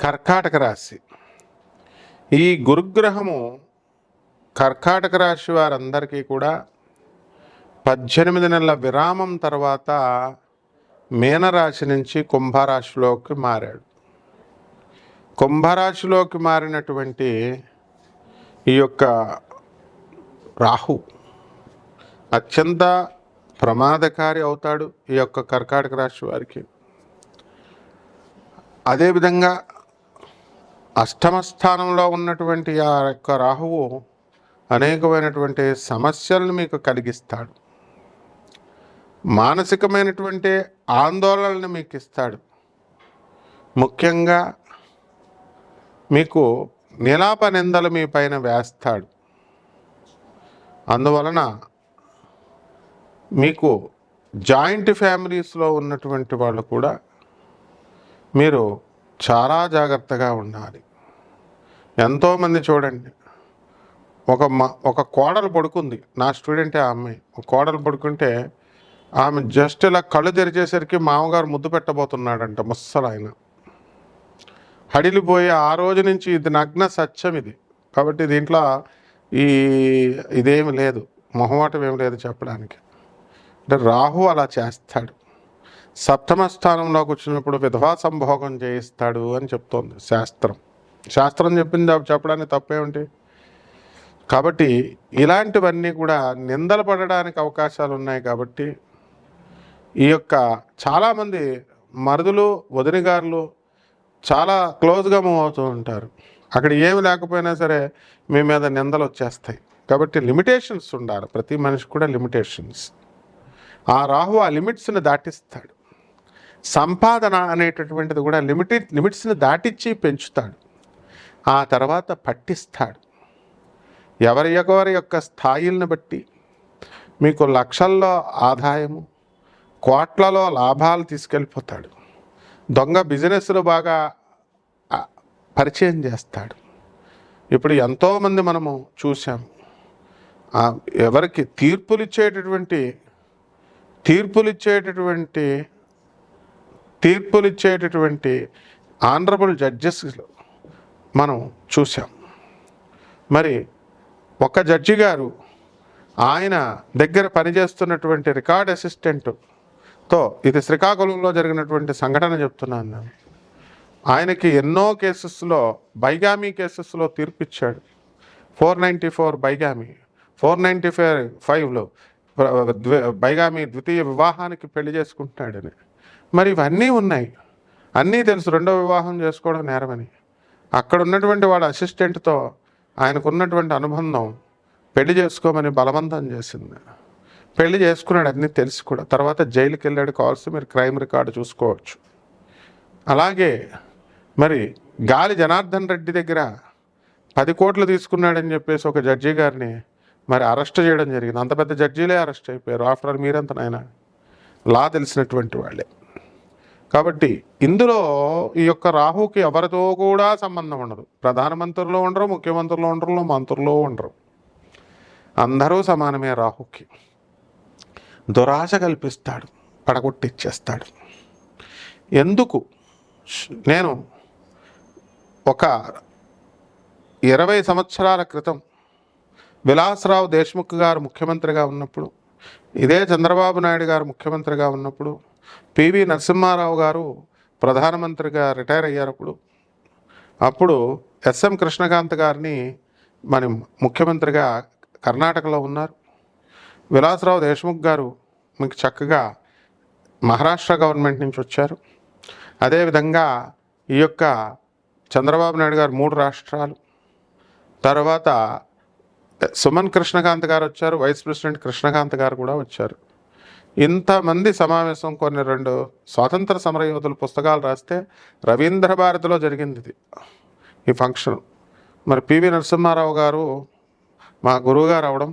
కర్కాటక రాశి. ఈ గురుగ్రహము కర్కాటక రాశి వారందరికీ కూడా 18 నెలల విరామం తర్వాత మీనరాశి నుంచి కుంభరాశిలోకి మారాడు. కుంభరాశిలోకి మారినటువంటి ఈ యొక్క రాహు అత్యంత ప్రమాదకారి అవుతాడు ఈ యొక్క కర్కాటక రాశి వారికి. అదేవిధంగా అష్టమ స్థానంలో ఉన్నటువంటి ఆ యొక్క రాహువు అనేకమైనటువంటి సమస్యలను మీకు కలిగిస్తాడు. మానసికమైనటువంటి ఆందోళనను మీకు ఇస్తాడు. ముఖ్యంగా మీకు నిలాప నిందలు మీ పైన వేస్తాడు. అందువలన మీకు జాయింట్ ఫ్యామిలీస్లో ఉన్నటువంటి వాళ్ళు కూడా మీరు చాలా జాగ్రత్తగా ఉండాలి. ఎంతోమంది చూడండి, ఒక కోడలు పడుకుంది, నా స్టూడెంటే ఆ అమ్మాయి. ఒక కోడలు పడుకుంటే ఆమె జస్ట్ ఇలా కళ్ళు తెరిచేసరికి మామగారు ముద్దు పెట్టబోతున్నాడంట. ముస్సలు ఆయన హడిలిపోయి ఆ రోజు నుంచి ఇది నగ్న సత్యం ఇది. కాబట్టి దీంట్లో ఇదేమి లేదు, మొహమాటం ఏమి లేదు చెప్పడానికి. అంటే రాహు అలా చేస్తాడు. సప్తమ స్థానంలోకి వచ్చినప్పుడు విధవా సంభోగం చేయిస్తాడు అని చెప్తోంది శాస్త్రం చెప్పింది చెప్పడానికి తప్పేమిటి. కాబట్టి ఇలాంటివన్నీ కూడా నిందలు పడడానికి అవకాశాలు ఉన్నాయి. కాబట్టి ఈ యొక్క చాలామంది మరుదులు వదినగారులు చాలా క్లోజ్గా మూవ్ అవుతూ ఉంటారు. అక్కడ ఏమి లేకపోయినా సరే మీ మీద నిందలు వచ్చేస్తాయి. కాబట్టి లిమిటేషన్స్ ఉండాలి. ప్రతి మనిషి కూడా లిమిటేషన్స్. ఆ రాహు ఆ లిమిట్స్ని దాటిస్తాడు. సంపాదన అనేటటువంటిది కూడా లిమిట్స్ని దాటించి పెంచుతాడు. ఆ తర్వాత పట్టిస్తాడు. ఎవరి యొక్క స్థాయిలను బట్టి మీకు లక్షల్లో ఆదాయము, కోట్లలో లాభాలు తీసుకెళ్ళిపోతాడు. దొంగ బిజినెస్లు బాగా పరిచయం చేస్తాడు. ఇప్పుడు ఎంతోమంది మనము చూసాము. ఎవరికి తీర్పులిచ్చేటటువంటి ఆనరబుల్ జడ్జెస్ మనం చూసాం. మరి ఒక జడ్జి గారు ఆయన దగ్గర పనిచేస్తున్నటువంటి రికార్డ్ అసిస్టెంట్తో, ఇది శ్రీకాకుళంలో జరిగినటువంటి సంఘటన చెప్తున్నాను నేను, ఆయనకి ఎన్నో కేసెస్లో బైగామీ కేసెస్లో తీర్పిచ్చాడు. 494 బైగామీ, 495లో బైగామీ ద్వితీయ వివాహానికి పెళ్లి చేసుకుంటున్నాడని. మరి ఇవన్నీ ఉన్నాయి, అన్నీ తెలుసు. రెండో వివాహం చేసుకోవడం నేరమని. అక్కడ ఉన్నటువంటి వాళ్ళ అసిస్టెంట్తో ఆయనకున్నటువంటి అనుబంధం పెళ్లి చేసుకోమని బలవంతం చేసింది. పెళ్లి చేసుకున్నాడు, అన్నీ తెలిసి కూడా. తర్వాత జైలుకి వెళ్ళాడు. కావాల్సి మీరు క్రైమ్ రికార్డు చూసుకోవచ్చు. అలాగే మరి గాలి జనార్దన్ రెడ్డి దగ్గర 10 కోట్లు తీసుకున్నాడని చెప్పేసి ఒక జడ్జి గారిని మరి అరెస్ట్ చేయడం జరిగింది. అంత పెద్ద జడ్జీలే అరెస్ట్ అయిపోయారు. ఆఫ్టర్ ఆల్ మీరంత నాయన లా తెలిసినటువంటి వాళ్ళే. కాబట్టి ఇందులో ఈ యొక్క రాహుకి ఎవరితో కూడా సంబంధం ఉండదు. ప్రధానమంత్రులు ఉండరు, ముఖ్యమంత్రులు ఉండరు, మంత్రులు ఉండరు. అందరూ సమానమే. రాహుకి దురాశ కల్పిస్తాడు, పడగొట్టిచ్చేస్తాడు. ఎందుకు? నేను ఒక 20 సంవత్సరాల క్రితం విలాసరావు దేశ్ముఖ్ గారు ముఖ్యమంత్రిగా ఉన్నప్పుడు, ఇదే చంద్రబాబు నాయుడు గారు ముఖ్యమంత్రిగా ఉన్నప్పుడు, పివి నరసింహారావు గారు ప్రధానమంత్రిగా రిటైర్ అయ్యారు. అప్పుడు ఎస్ఎం కృష్ణకాంత్ గారిని మన ముఖ్యమంత్రిగా కర్ణాటకలో ఉన్నారు. విలాసరావు దేశ్ముఖ్ గారు మీకు చక్కగా మహారాష్ట్ర గవర్నమెంట్ నుంచి వచ్చారు. అదేవిధంగా ఈ యొక్క చంద్రబాబు నాయుడు గారు 3 రాష్ట్రాలు, తర్వాత సుమన్ కృష్ణకాంత్ గారు వచ్చారు, వైస్ ప్రెసిడెంట్ కృష్ణకాంత్ గారు కూడా వచ్చారు. ఇంతమంది సమావేశం కొన్ని 2 స్వాతంత్ర సమరయోధుల పుస్తకాలు రాస్తే రవీంద్ర భారతిలో జరిగింది ఇది, ఈ ఫంక్షన్. మరి పివి నరసింహారావు గారు మా గురువు గారు అవడం,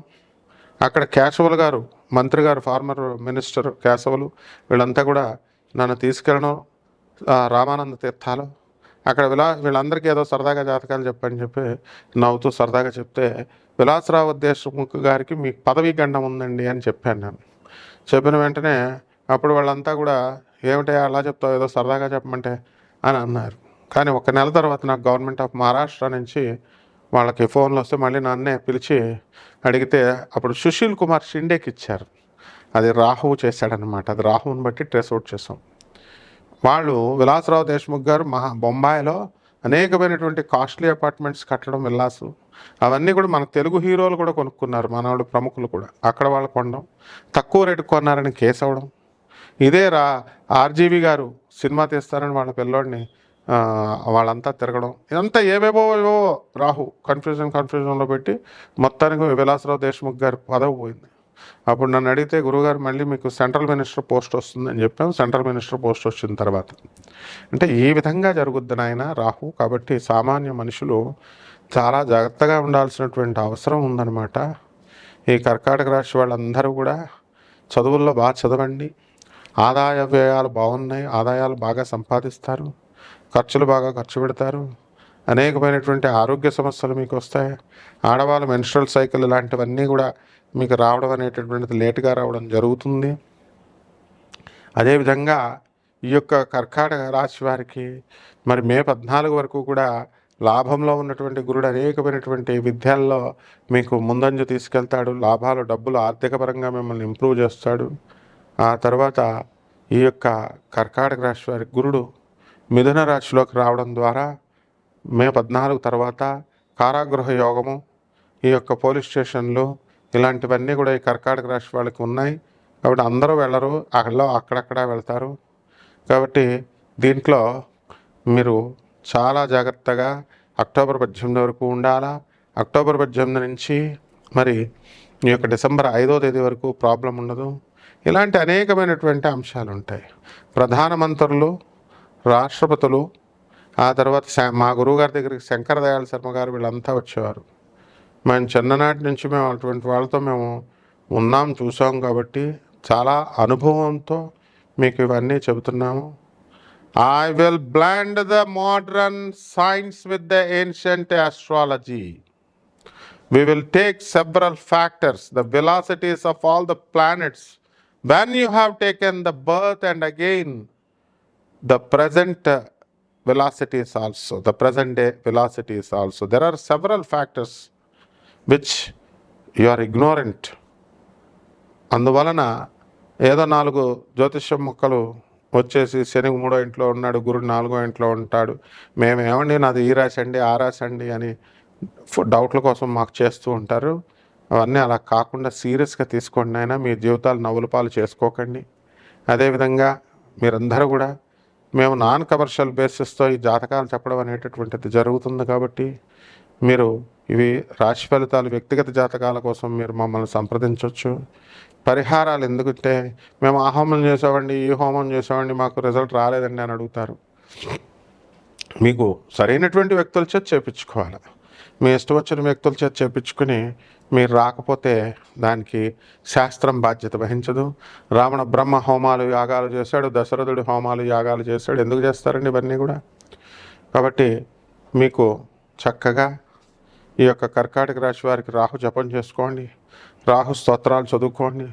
అక్కడ కేశవులు గారు మంత్రి గారు, ఫార్మర్ మినిస్టర్ కేశవులు, వీళ్ళంతా కూడా నన్ను తీసుకెళ్ళడం రామానంద తీర్థాలు. అక్కడ వీళ్ళందరికీ ఏదో సరదాగా జాతకాలు చెప్పని చెప్పి నవ్వుతూ సరదాగా చెప్తే, విలాసరావు దేశ్ముఖ్ గారికి మీకు పదవీ గండం ఉందండి అని చెప్పాను నేను. చెప్పిన వెంటనే అప్పుడు వాళ్ళంతా కూడా ఏమిటో అలా చెప్తావు, ఏదో సరదాగా చెప్పమంటే అని అన్నారు. కానీ ఒక నెల తర్వాత నాకు గవర్నమెంట్ ఆఫ్ మహారాష్ట్ర నుంచి వాళ్ళకి ఫోన్లు వస్తే మళ్ళీ నన్నే పిలిచి అడిగితే అప్పుడు సుశీల్ కుమార్ షిండేకి ఇచ్చారు. అది రాహువు చేశాడనమాట. అది రాహువుని బట్టి ట్రేస్ అవుట్ చేసాం. వాళ్ళు విలాసరావు దేశ్ముఖ్ గారు బొంబాయిలో అనేకమైనటువంటి కాస్ట్లీ అపార్ట్మెంట్స్ కట్టడం, విల్లాసు అవన్నీ కూడా మన తెలుగు హీరోలు కూడా కొనుక్కున్నారు, మన వాళ్ళు ప్రముఖులు కూడా. అక్కడ వాళ్ళు కొనడం, తక్కువ రేటుకు కొన్నారని కేసు అవ్వడం. ఇదే ఆర్జీవి గారు సినిమా తీస్తారని వాళ్ళ పిల్లోడిని వాళ్ళంతా తిరగడం. ఇదంతా ఏవేవో రాహు కన్ఫ్యూజన్లో పెట్టి మొత్తానికి విలాసరావు దేశ్ముఖ్ గారి పదవి పోయింది. అప్పుడు నన్ను అడిగితే, గురువుగారు మళ్ళీ మీకు సెంట్రల్ మినిస్టర్ పోస్ట్ వస్తుందని చెప్పాము. సెంట్రల్ మినిస్టర్ పోస్ట్ వచ్చిన తర్వాత అంటే ఈ విధంగా జరుగుద్ది నాయన రాహు. కాబట్టి సామాన్య మనుషులు చాలా జాగ్రత్తగా ఉండాల్సినటువంటి అవసరం ఉందన్నమాట. ఈ కర్కాటక రాశి వాళ్ళందరూ కూడా చదువుల్లో బాగా చదవండి. ఆదాయ వ్యయాలు బాగున్నాయి, ఆదాయాలు బాగా సంపాదిస్తారు, ఖర్చులు బాగా ఖర్చు పెడతారు. అనేకమైనటువంటి ఆరోగ్య సమస్యలు మీకు వస్తాయి. ఆడవాళ్ళు మెన్స్ట్రల్ సైకిల్ ఇలాంటివన్నీ కూడా మీకు రావడం అనేటటువంటిది లేటుగా రావడం జరుగుతుంది. అదేవిధంగా ఈ యొక్క కర్కాటక రాశి వారికి మరి మే 14 వరకు కూడా లాభంలో ఉన్నటువంటి గురుడు అనేకమైనటువంటి విద్యల్లో మీకు ముందంజ తీసుకెళ్తాడు. లాభాలు, డబ్బులు, ఆర్థిక పరంగా మిమ్మల్ని ఇంప్రూవ్ చేస్తాడు. ఆ తర్వాత ఈ యొక్క కర్కాటక రాశి వారి గురుడు మిథున రాశిలోకి రావడం ద్వారా మే 14 తర్వాత కారాగృహ యోగము, ఈ యొక్క పోలీస్ స్టేషన్లు ఇలాంటివన్నీ కూడా ఈ కర్కాటక రాశి వాళ్ళకి ఉన్నాయి. కాబట్టి అందరూ వెళ్ళరు, అక్కడక్కడ వెళ్తారు. కాబట్టి దీంట్లో మీరు చాలా జాగ్రత్తగా అక్టోబర్ 18 వరకు ఉండాలా. అక్టోబర్ 18 నుంచి మరి ఈ యొక్క డిసెంబర్ 5వ తేదీ వరకు ప్రాబ్లం ఉండదు. ఇలాంటి అనేకమైనటువంటి అంశాలు ఉంటాయి. ప్రధానమంత్రులు, రాష్ట్రపతులు, ఆ తర్వాత మా గురువుగారి దగ్గరికి శంకర దయాళ శర్మ గారు వీళ్ళంతా వచ్చేవారు. మేము చిన్ననాటి నుంచి మేము అటువంటి వాళ్ళతో మేము ఉన్నాం, చూసాం. కాబట్టి చాలా అనుభవంతో మీకు ఇవన్నీ చెబుతున్నాము. I will blend the modern science with the ancient astrology. We will take several factors, the velocities of all the planets. When you have taken the birth and again the present velocities also, the present day velocities also. There are several factors which you are ignorant. అందువలన ఏదో 4 జ్యోతిష్యం మొక్కలు వచ్చేసి శని 3వ ఇంట్లో ఉన్నాడు, గురుడు 4వ ఇంట్లో ఉంటాడు, మేమేమండి నాది ఈ రాశి అండి ఆ రాశి అండి అని డౌట్ల కోసం మాకు చేస్తూ ఉంటారు. అవన్నీ అలా కాకుండా సీరియస్గా తీసుకోండి అయినా. మీ జీవితాలు నవ్వుల పాలు చేసుకోకండి. అదేవిధంగా మీరందరూ కూడా మేము నాన్ కమర్షియల్ బేసిస్తో ఈ జాతకాలు చెప్పడం అనేటటువంటిది జరుగుతుంది. కాబట్టి మీరు ఇవి రాశి ఫలితాలు, వ్యక్తిగత జాతకాల కోసం మీరు మమ్మల్ని సంప్రదించవచ్చు. పరిహారాలు ఎందుకంటే మేము ఆ హోమం చేసామండి, ఈ హోమం చేసామండి, మాకు రిజల్ట్ రాలేదండి అని అడుగుతారు. మీకు సరైనటువంటి వ్యక్తుల చేత చేయించుకోవాలి. మీ ఇష్టం వచ్చిన వ్యక్తుల చేత చేయించుకుని మీరు రాకపోతే దానికి శాస్త్రం బాధ్యత వహించదు. రావణ బ్రహ్మ హోమాలు యాగాలు చేశాడు, దశరథుడు హోమాలు యాగాలు చేశాడు. ఎందుకు చేస్తారండి ఇవన్నీ కూడా? కాబట్టి మీకు చక్కగా ఈ యొక్క కర్కాటక రాశి వారికి రాహు జపం చేసుకోండి, రాహు స్తోత్రాలు చదువుకోండి.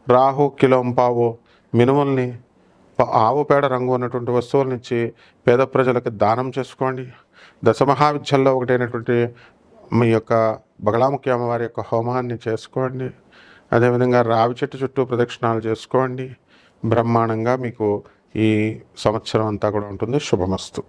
రాహు కిలోంపావు మినుముల్ని, ఆవు పేడ రంగు ఉన్నటువంటి వస్తువులనిచ్చి పేద ప్రజలకు దానం చేసుకోండి. దశమహావిద్యల్లో ఒకటైనటువంటి మీ యొక్క బగలాముఖి అమ్మవారి యొక్క హోమాన్ని చేసుకోండి. అదేవిధంగా రావి చెట్టు చుట్టూ ప్రదక్షిణాలు చేసుకోండి. బ్రహ్మాండంగా మీకు ఈ సంవత్సరం అంతా కూడా ఉంటుంది. శుభమస్తు.